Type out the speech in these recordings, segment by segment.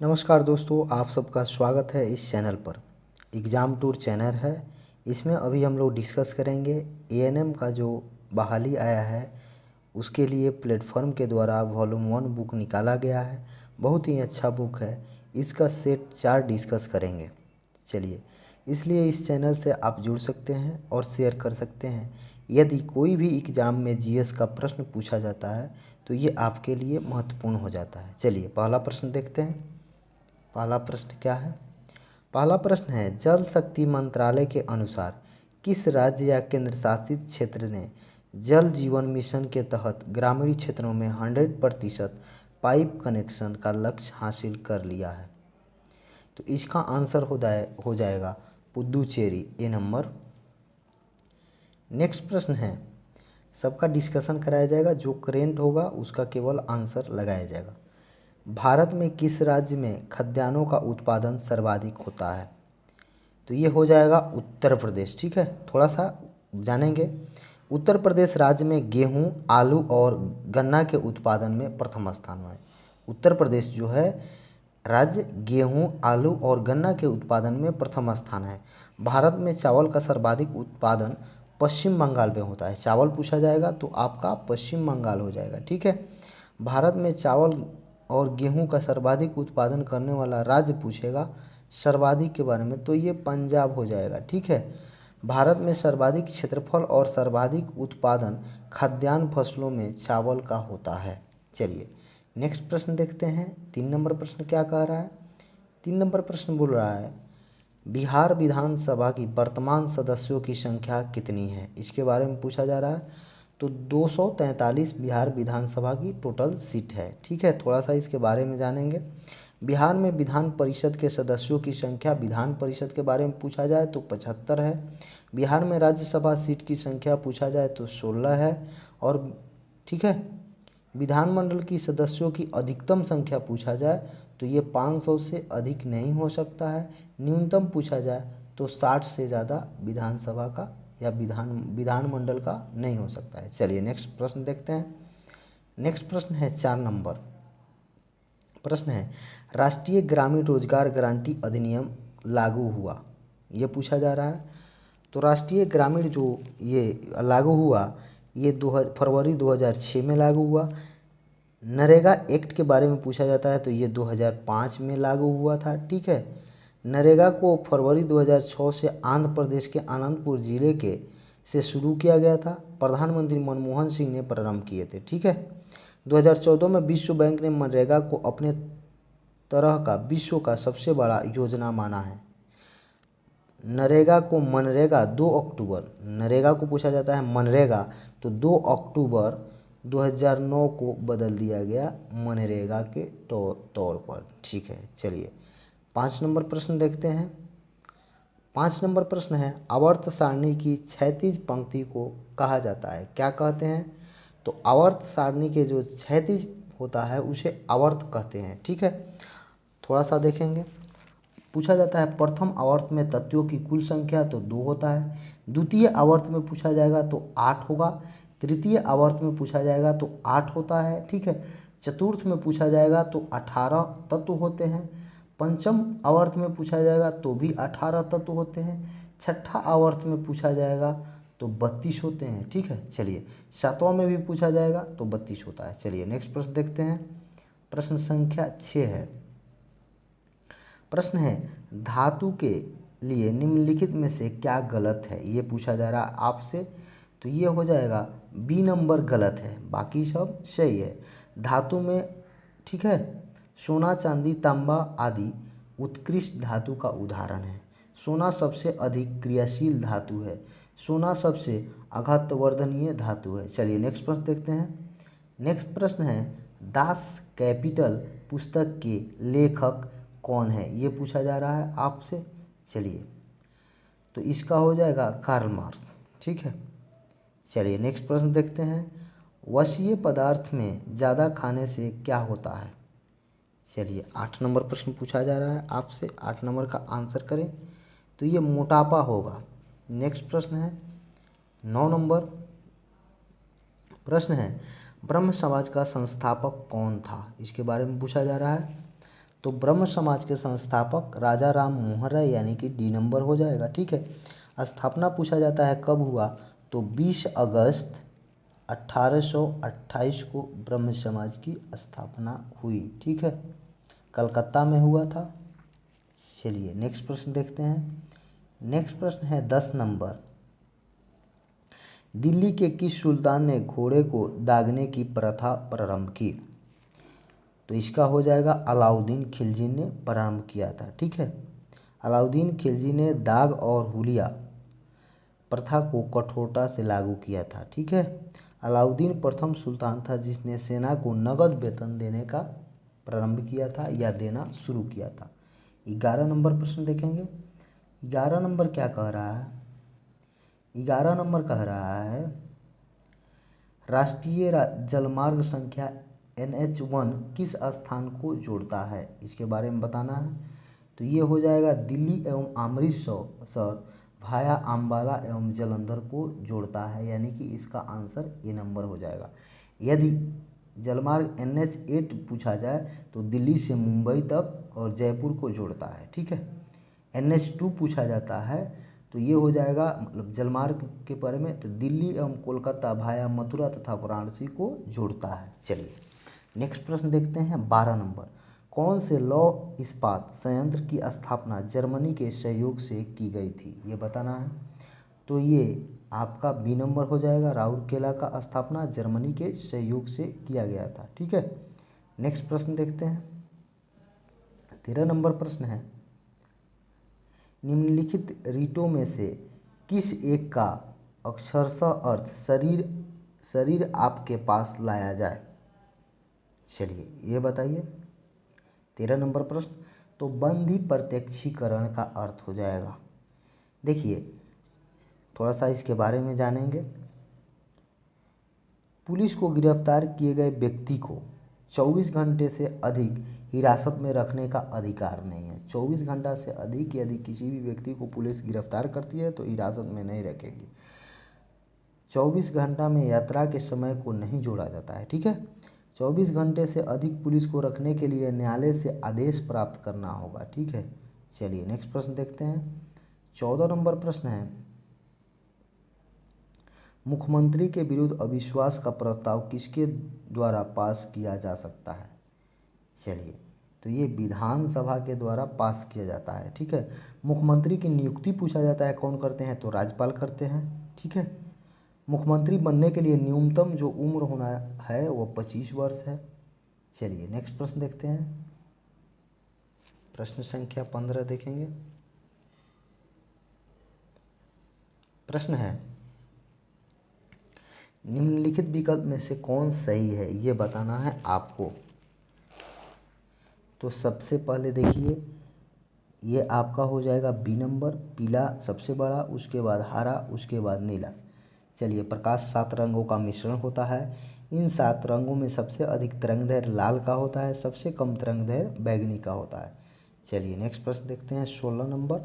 नमस्कार दोस्तों, आप सबका स्वागत है इस चैनल पर। एग्ज़ाम टूर चैनल है। इसमें अभी हम लोग डिस्कस करेंगे एएनएम का जो बहाली आया है उसके लिए प्लेटफॉर्म के द्वारा वॉल्यूम 1 बुक निकाला गया है। बहुत ही अच्छा बुक है। इसका सेट 4 डिस्कस करेंगे। चलिए, इसलिए इस चैनल से आप जुड़ सकते हैं और शेयर कर सकते हैं। यदि कोई भी एग्ज़ाम में जीएस का प्रश्न पूछा जाता है तो ये आपके लिए महत्वपूर्ण हो जाता है। चलिए, पहला प्रश्न देखते हैं। पहला प्रश्न क्या है? पहला प्रश्न है, जल शक्ति मंत्रालय के अनुसार किस राज्य या केंद्र शासित क्षेत्र ने जल जीवन मिशन के तहत ग्रामीण क्षेत्रों में 100% पाइप कनेक्शन का लक्ष्य हासिल कर लिया है? तो इसका आंसर हो जाएगा पुदुचेरी, ए नंबर। नेक्स्ट प्रश्न है, सबका डिस्कशन कराया जाएगा, जो करेंट होगा उसका केवल आंसर लगाया जाएगा। भारत में किस राज्य में खाद्यान्नों का उत्पादन सर्वाधिक होता है? तो ये हो जाएगा उत्तर प्रदेश। ठीक है, थोड़ा सा जानेंगे। उत्तर प्रदेश राज्य में गेहूं, आलू और गन्ना के उत्पादन में प्रथम स्थान में है। उत्तर प्रदेश जो है राज्य गेहूं, आलू और गन्ना के उत्पादन में प्रथम स्थान है। भारत में चावल का सर्वाधिक उत्पादन पश्चिम बंगाल में होता है। चावल पूछा जाएगा तो आपका पश्चिम बंगाल हो जाएगा। ठीक है, भारत में चावल और गेहूं का सर्वाधिक उत्पादन करने वाला राज्य पूछेगा सर्वाधिक के बारे में, तो ये पंजाब हो जाएगा। ठीक है, भारत में सर्वाधिक क्षेत्रफल और सर्वाधिक उत्पादन खाद्यान्न फसलों में चावल का होता है। चलिए, नेक्स्ट प्रश्न देखते हैं। 3 नंबर प्रश्न क्या कह रहा है? 3 नंबर प्रश्न बोल रहा है, बिहार विधानसभा की वर्तमान सदस्यों की संख्या कितनी है? इसके बारे में पूछा जा रहा है। तो 243 बिहार विधानसभा की टोटल सीट है। ठीक है, थोड़ा सा इसके बारे में जानेंगे। बिहार में विधान परिषद के सदस्यों की संख्या, विधान परिषद के बारे में पूछा जाए तो 75 है। बिहार में राज्यसभा सीट की संख्या पूछा जाए तो 16 है। और ठीक है, विधानमंडल की सदस्यों की अधिकतम संख्या पूछा जाए तो ये 500 से अधिक नहीं हो सकता है। न्यूनतम पूछा जाए तो 60 से ज़्यादा विधानसभा का या विधानमंडल का नहीं हो सकता है। चलिए, नेक्स्ट प्रश्न देखते हैं। नेक्स्ट प्रश्न है 4 नंबर प्रश्न है, राष्ट्रीय ग्रामीण रोजगार गारंटी अधिनियम लागू हुआ, ये पूछा जा रहा है। तो राष्ट्रीय ग्रामीण जो ये लागू हुआ, ये फरवरी 2006 में लागू हुआ। नरेगा एक्ट के बारे में पूछा जाता है तो ये 2005 में लागू हुआ था। ठीक है, नरेगा को फरवरी 2006 से आंध्र प्रदेश के अनंतपुर जिले के से शुरू किया गया था। प्रधानमंत्री मनमोहन सिंह ने प्रारंभ किए थे। ठीक है, 2014 में विश्व बैंक ने मनरेगा को अपने तरह का विश्व का सबसे बड़ा योजना माना है। नरेगा को मनरेगा 2 अक्टूबर, नरेगा को पूछा जाता है मनरेगा, तो 2 अक्टूबर 2009 को बदल दिया गया मनरेगा के तौर पर। ठीक है, चलिए 5 नंबर प्रश्न देखते हैं। 5 नंबर प्रश्न है, आवर्त सारणी की क्षैतिज पंक्ति को कहा जाता है, क्या कहते हैं? तो आवर्त सारणी के जो क्षैतिज होता है उसे आवर्त कहते हैं। ठीक है, थोड़ा सा देखेंगे। पूछा जाता है प्रथम आवर्त में तत्वों की कुल संख्या, तो 2 होता है। द्वितीय आवर्त में पूछा जाएगा तो 8 होगा। तृतीय आवर्त में पूछा जाएगा तो 8 होता है। ठीक है, चतुर्थ में पूछा जाएगा तो 18 तत्व होते हैं। पंचम आवर्त में पूछा जाएगा तो भी 18 तत्व होते हैं। छठा आवर्त में पूछा जाएगा तो 32 होते हैं। ठीक है, चलिए 7वां में भी पूछा जाएगा तो 32 होता है। चलिए नेक्स्ट प्रश्न देखते हैं। प्रश्न संख्या 6 है। प्रश्न है, धातु के लिए निम्नलिखित में से क्या गलत है, ये पूछा जा रहा है आपसे। तो ये हो जाएगा बी नंबर गलत है, बाकी सब सही है। धातु में ठीक है, सोना, चांदी, तांबा आदि उत्कृष्ट धातु का उदाहरण है। सोना सबसे अधिक क्रियाशील धातु है। सोना सबसे आघातवर्धनीय धातु है। चलिए नेक्स्ट प्रश्न देखते हैं। नेक्स्ट प्रश्न है, दास कैपिटल पुस्तक के लेखक कौन है, ये पूछा जा रहा है आपसे। चलिए, तो इसका हो जाएगा कार्ल मार्क्स। ठीक है, चलिए नेक्स्ट प्रश्न देखते हैं। वसीय पदार्थ में ज़्यादा खाने से क्या होता है? चलिए 8 नंबर प्रश्न पूछा जा रहा है आपसे, 8 नंबर का आंसर करें तो ये मोटापा होगा। नेक्स्ट प्रश्न है 9 नंबर प्रश्न है, ब्रह्म समाज का संस्थापक कौन था, इसके बारे में पूछा जा रहा है। तो ब्रह्म समाज के संस्थापक राजा राम मोहन राय यानी कि डी नंबर हो जाएगा। ठीक है। स्थापना पूछा जाता है कब हुआ, तो 20 अगस्त 1828 को ब्रह्म समाज की स्थापना हुई। ठीक है, कलकत्ता में हुआ था। चलिए नेक्स्ट प्रश्न देखते हैं। नेक्स्ट प्रश्न है 10 नंबर। दिल्ली के किस सुल्तान ने घोड़े को दागने की प्रथा प्रारंभ की? तो इसका हो जाएगा अलाउद्दीन खिलजी ने प्रारंभ किया था। ठीक है, अलाउद्दीन खिलजी ने दाग और हुलिया प्रथा को कठोरता से लागू किया था। ठीक है, अलाउद्दीन प्रथम सुल्तान था जिसने सेना को नगद वेतन देने का प्रारंभ किया था या देना शुरू किया था। 11 नंबर प्रश्न देखेंगे। 11 नंबर क्या कह रहा है? 11 नंबर कह रहा है राष्ट्रीय जलमार्ग संख्या NH1 किस स्थान को जोड़ता है? इसके बारे में बताना है। तो ये हो जाएगा दिल्ली एवं अमृतसर भाया अम्बाला एवं जालंधर को जोड़ता है, यानी कि इसका आंसर ए नंबर हो जाएगा। यदि जलमार्ग NH8 पूछा जाए तो दिल्ली से मुंबई तक और जयपुर को जोड़ता है। ठीक है, NH2 पूछा जाता है तो ये हो जाएगा मतलब जलमार्ग के बारे में, तो दिल्ली एवं कोलकाता भाया मथुरा तथा वाराणसी को जोड़ता है। चलिए नेक्स्ट प्रश्न देखते हैं 12 नंबर। कौन से लौह इस्पात संयंत्र की स्थापना जर्मनी के सहयोग से की गई थी? ये बताना है। तो ये आपका बी नंबर हो जाएगा। राउरकेला का स्थापना जर्मनी के सहयोग से किया गया था। ठीक है, नेक्स्ट प्रश्न देखते हैं। 13 नंबर प्रश्न है निम्नलिखित रीतों में से किस एक का अक्षरशः अर्थ शरीर आपके पास लाया जाए? चलिए ये बताइए। 13 नंबर प्रश्न, तो बंदी प्रत्यक्षीकरण का अर्थ हो जाएगा। देखिए थोड़ा सा इसके बारे में जानेंगे। पुलिस को गिरफ्तार किए गए व्यक्ति को 24 घंटे से अधिक हिरासत में रखने का अधिकार नहीं है। 24 घंटा से अधिक यदि किसी भी व्यक्ति को पुलिस गिरफ्तार करती है तो हिरासत में नहीं रखेगी। 24 घंटा में यात्रा के समय को नहीं जोड़ा जाता है। ठीक है, 24 घंटे से अधिक पुलिस को रखने के लिए न्यायालय से आदेश प्राप्त करना होगा। ठीक है, चलिए नेक्स्ट प्रश्न देखते हैं। 14 नंबर प्रश्न है मुख्यमंत्री के विरुद्ध अविश्वास का प्रस्ताव किसके द्वारा पास किया जा सकता है? चलिए तो ये विधानसभा के द्वारा पास किया जाता है। ठीक है, मुख्यमंत्री की नियुक्ति पूछा जाता है कौन करते हैं? तो राज्यपाल करते हैं। ठीक है, मुख्यमंत्री बनने के लिए न्यूनतम जो उम्र होना है वो 25 वर्ष है। चलिए नेक्स्ट प्रश्न देखते हैं। प्रश्न संख्या 15 देखेंगे। प्रश्न है निम्नलिखित विकल्प में से कौन सही है, ये बताना है आपको। तो सबसे पहले देखिए ये आपका हो जाएगा बी नंबर, पीला सबसे बड़ा, उसके बाद हरा, उसके बाद नीला। चलिए प्रकाश 7 रंगों का मिश्रण होता है। इन 7 रंगों में सबसे अधिक तरंगदैर्घ्य लाल का होता है, सबसे कम तरंगदैर्घ्य बैंगनी का होता है। चलिए नेक्स्ट प्रश्न देखते हैं 16 नंबर।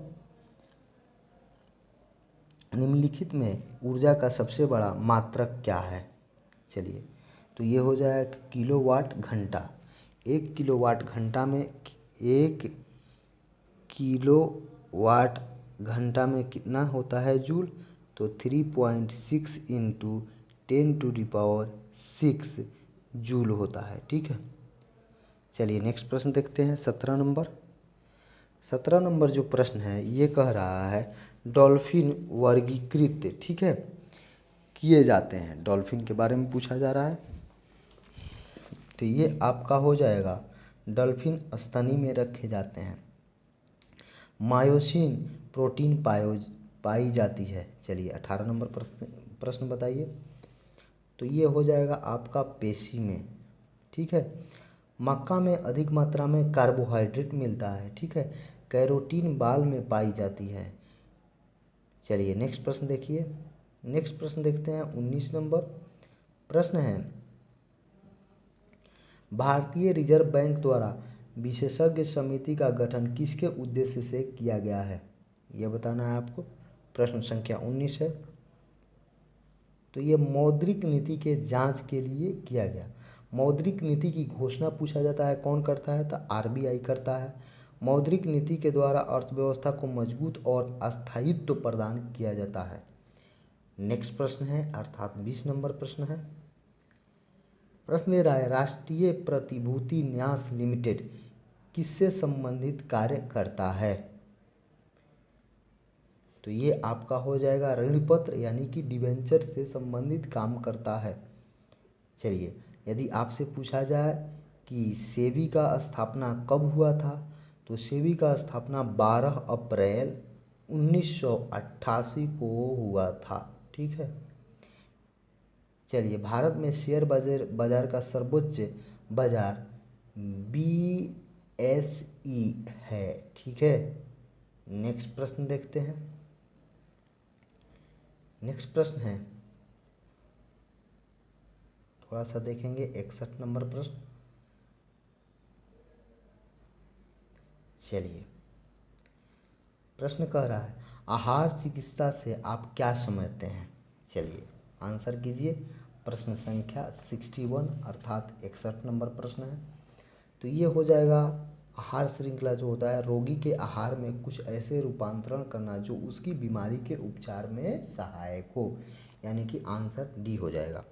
निम्नलिखित में ऊर्जा का सबसे बड़ा मात्रक क्या है? चलिए तो ये हो जाएगा किलोवाट घंटा। 1 किलोवाट घंटा में 1 किलोवाट घंटा में कितना होता है जूल? तो 3.6 इंटू 10⁶ जूल होता है। ठीक है, चलिए नेक्स्ट प्रश्न देखते हैं 17 नंबर। 17 नंबर जो प्रश्न है ये कह रहा है डॉल्फिन वर्गीकृत, ठीक है, किए जाते हैं। डॉल्फिन के बारे में पूछा जा रहा है। तो ये आपका हो जाएगा डॉल्फिन स्तनी में रखे जाते हैं। मायोसिन प्रोटीन पाई जाती है। चलिए 18 नंबर प्रश्न बताइए। तो ये हो जाएगा आपका पेशी में। ठीक है, मक्का में अधिक मात्रा में कार्बोहाइड्रेट मिलता है। ठीक है, कैरोटीन बाल में पाई जाती है। चलिए नेक्स्ट प्रश्न देखिए। नेक्स्ट प्रश्न देखते हैं 19 नंबर। प्रश्न है भारतीय रिजर्व बैंक द्वारा विशेषज्ञ समिति का गठन किसके उद्देश्य से किया गया है? यह बताना है आपको। प्रश्न संख्या 19 है। तो ये मौद्रिक नीति के जांच के लिए किया गया। मौद्रिक नीति की घोषणा पूछा जाता है कौन करता है, तो आरबीआई करता है। मौद्रिक नीति के द्वारा अर्थव्यवस्था को मजबूत और स्थायित्व प्रदान किया जाता है। नेक्स्ट प्रश्न है अर्थात 20 नंबर प्रश्न है। प्रश्न दे रहा है राष्ट्रीय प्रतिभूति न्यास लिमिटेड किससे संबंधित कार्य करता है, तो ये आपका हो जाएगा ऋण पत्र यानी कि डिबेंचर से संबंधित काम करता है। चलिए, यदि आपसे पूछा जाए कि सेबी का स्थापना कब हुआ था, तो सेबी का स्थापना 12 अप्रैल 1988 को हुआ था। ठीक है। चलिए, भारत में शेयर बाजार का सर्वोच्च बाजार BSE है। ठीक है। नेक्स्ट प्रश्न देखते हैं। नेक्स्ट प्रश्न है, थोड़ा सा देखेंगे 61 नंबर प्रश्न। चलिए, प्रश्न कह रहा है आहार चिकित्सा से आप क्या समझते हैं। चलिए आंसर कीजिए। प्रश्न संख्या 61 अर्थात 61 नंबर प्रश्न है। तो ये हो जाएगा आहार श्रृंखला जो होता है रोगी के आहार में कुछ ऐसे रूपांतरण करना जो उसकी बीमारी के उपचार में सहायक हो, यानी कि आंसर डी हो जाएगा।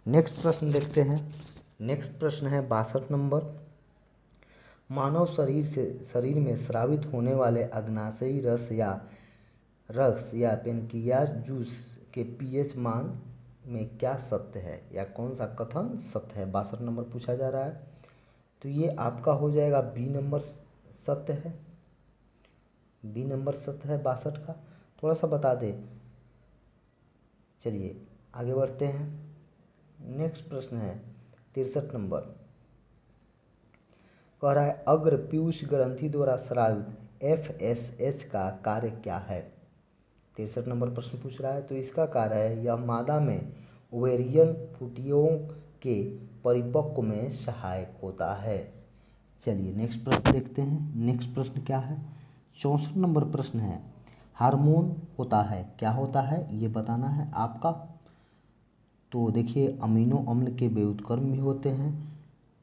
नेक्स्ट प्रश्न देखते हैं। नेक्स्ट प्रश्न है 62 नंबर। मानव शरीर में स्रावित होने वाले अग्नाशयी रस या पेनक्रियाज जूस के पीएच मान में क्या सत्य है या कौन सा कथन सत्य है, 62 नंबर पूछा जा रहा है। तो ये आपका हो जाएगा बी नंबर सत्य है। बी नंबर सत्य है 62 का। थोड़ा सा बता दें। चलिए आगे बढ़ते हैं। नेक्स्ट प्रश्न है 63 नंबर। कह रहा है अग्र पीयूष ग्रंथि द्वारा स्रावित FSH का कार्य क्या है। 63 नंबर प्रश्न पूछ रहा है। तो इसका कार्य है यह मादा में ओवेरियन फुटियों के परिपक्व में सहायक होता है। चलिए नेक्स्ट प्रश्न देखते हैं। नेक्स्ट प्रश्न क्या है, 64 नंबर प्रश्न है हार्मोन होता है, क्या होता है ये बताना है आपका। तो देखिए अमीनो अम्ल के व्युत्क्रम भी होते हैं,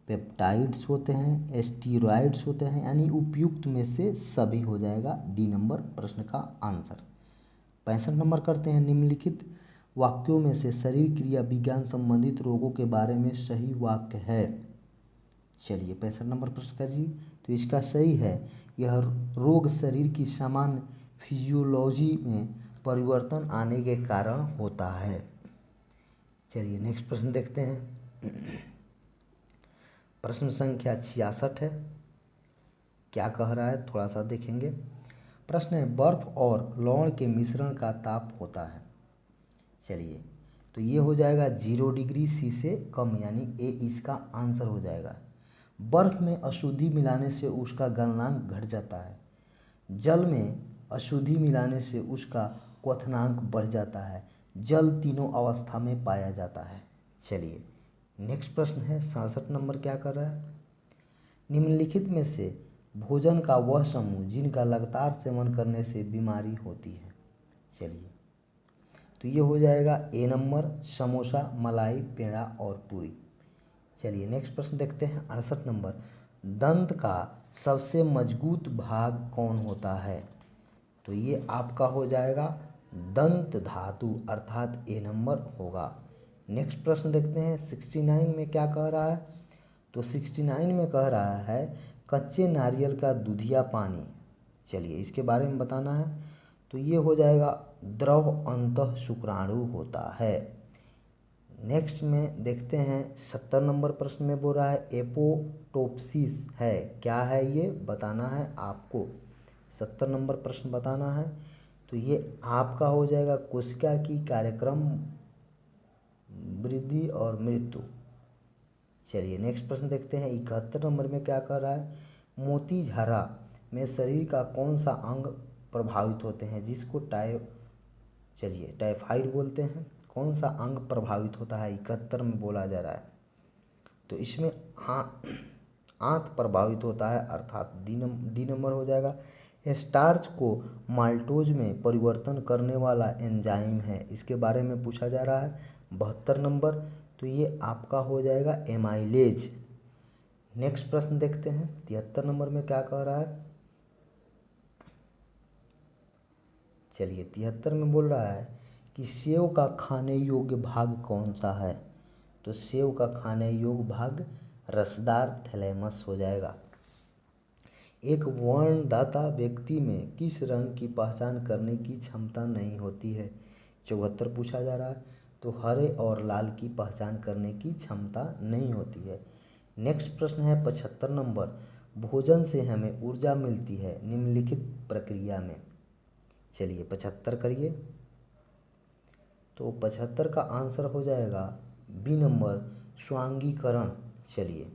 पेप्टाइड्स होते हैं, स्टीरॉयड्स होते हैं, यानी उपयुक्त में से सभी हो जाएगा डी नंबर प्रश्न का आंसर। 65 नंबर करते हैं। निम्नलिखित वाक्यों में से शरीर क्रिया विज्ञान संबंधित रोगों के बारे में सही वाक्य है। चलिए 65 नंबर प्रश्न का जी, तो इसका सही है यह रोग शरीर की सामान्य फिजियोलॉजी में परिवर्तन आने के कारण होता है। चलिए नेक्स्ट प्रश्न देखते हैं। प्रश्न संख्या 66 है। क्या कह रहा है थोड़ा सा देखेंगे। प्रश्न है बर्फ और लवण के मिश्रण का ताप होता है। चलिए तो ये हो जाएगा 0 डिग्री सी से कम, यानी ए इसका आंसर हो जाएगा। बर्फ में अशुद्धि मिलाने से उसका गलनांक घट जाता है, जल में अशुद्धि मिलाने से उसका क्वथनांक बढ़ जाता है, जल तीनों अवस्था में पाया जाता है। चलिए नेक्स्ट प्रश्न है 67 नंबर। क्या कर रहा है, निम्नलिखित में से भोजन का वह समूह जिनका लगातार सेवन करने से बीमारी होती है। चलिए तो ये हो जाएगा ए नंबर समोसा, मलाई, पेड़ा और पूरी। चलिए नेक्स्ट प्रश्न देखते हैं 68 नंबर। दंत का सबसे मजबूत भाग कौन होता है। तो ये आपका हो जाएगा दंत धातु अर्थात ए नंबर होगा। नेक्स्ट प्रश्न देखते हैं 69 में क्या कह रहा है। तो 69 में कह रहा है कच्चे नारियल का दूधिया पानी। चलिए इसके बारे में बताना है। तो ये हो जाएगा द्रव अंतः शुक्राणु होता है। नेक्स्ट में देखते हैं 70 नंबर प्रश्न में बोल रहा है एपोटोप्सिस है, क्या है ये बताना है आपको। 70 नंबर प्रश्न बताना है। तो ये आपका हो जाएगा कोशिका की कार्यक्रम वृद्धि और मृत्यु। चलिए नेक्स्ट प्रश्न देखते हैं 71 नंबर में क्या कर रहा है। मोती झारा में शरीर का कौन सा अंग प्रभावित होते हैं जिसको टाइफाइड बोलते हैं। कौन सा अंग प्रभावित होता है 71 में बोला जा रहा है। तो इसमें आंत प्रभावित होता है अर्थात डी नंबर हो जाएगा। स्टार्च को माल्टोज में परिवर्तन करने वाला एंजाइम है, इसके बारे में पूछा जा रहा है 72 नंबर। तो ये आपका हो जाएगा एमाइलेज। नेक्स्ट प्रश्न देखते हैं 73 नंबर में क्या कह रहा है। चलिए 73 में बोल रहा है कि सेव का खाने योग्य भाग कौन सा है। तो सेव का खाने योग्य भाग रसदार थैलेमस हो जाएगा। एक वर्णदाता व्यक्ति में किस रंग की पहचान करने की क्षमता नहीं होती है। 74 पूछा जा रहा है। तो हरे और लाल की पहचान करने की क्षमता नहीं होती है। नेक्स्ट प्रश्न है 75 नंबर, भोजन से हमें ऊर्जा मिलती है निम्नलिखित प्रक्रिया में। चलिए 75 करिए। तो 75 का आंसर हो जाएगा बी नंबर, स्वांगीकरण। चलिए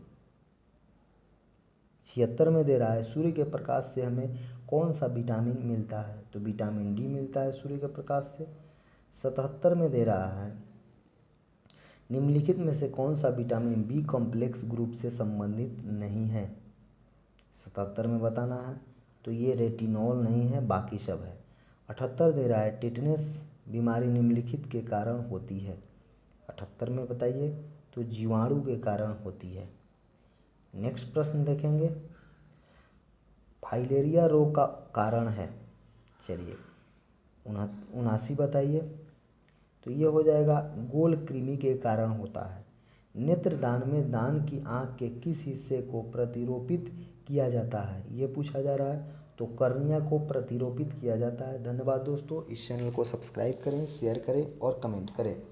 76 में दे रहा है सूर्य के प्रकाश से हमें कौन सा विटामिन मिलता है। तो विटामिन डी मिलता है सूर्य के प्रकाश से। 77 में दे रहा है निम्नलिखित में से कौन सा विटामिन बी कॉम्प्लेक्स ग्रुप से संबंधित नहीं है। 77 में बताना है। तो ये रेटिनॉल नहीं है, बाकी सब है। 78 दे रहा है टिटनेस बीमारी निम्नलिखित के कारण होती है। 78 में बताइए। तो जीवाणु के कारण होती है। नेक्स्ट प्रश्न देखेंगे, फाइलेरिया रोग का कारण है। चलिए 79 बताइए। तो ये हो जाएगा गोल कृमि के कारण होता है। नेत्रदान में दान की आँख के किस हिस्से को प्रतिरोपित किया जाता है, ये पूछा जा रहा है। तो कर्निया को प्रतिरोपित किया जाता है। धन्यवाद दोस्तों, इस चैनल को सब्सक्राइब करें, शेयर करें और कमेंट करें।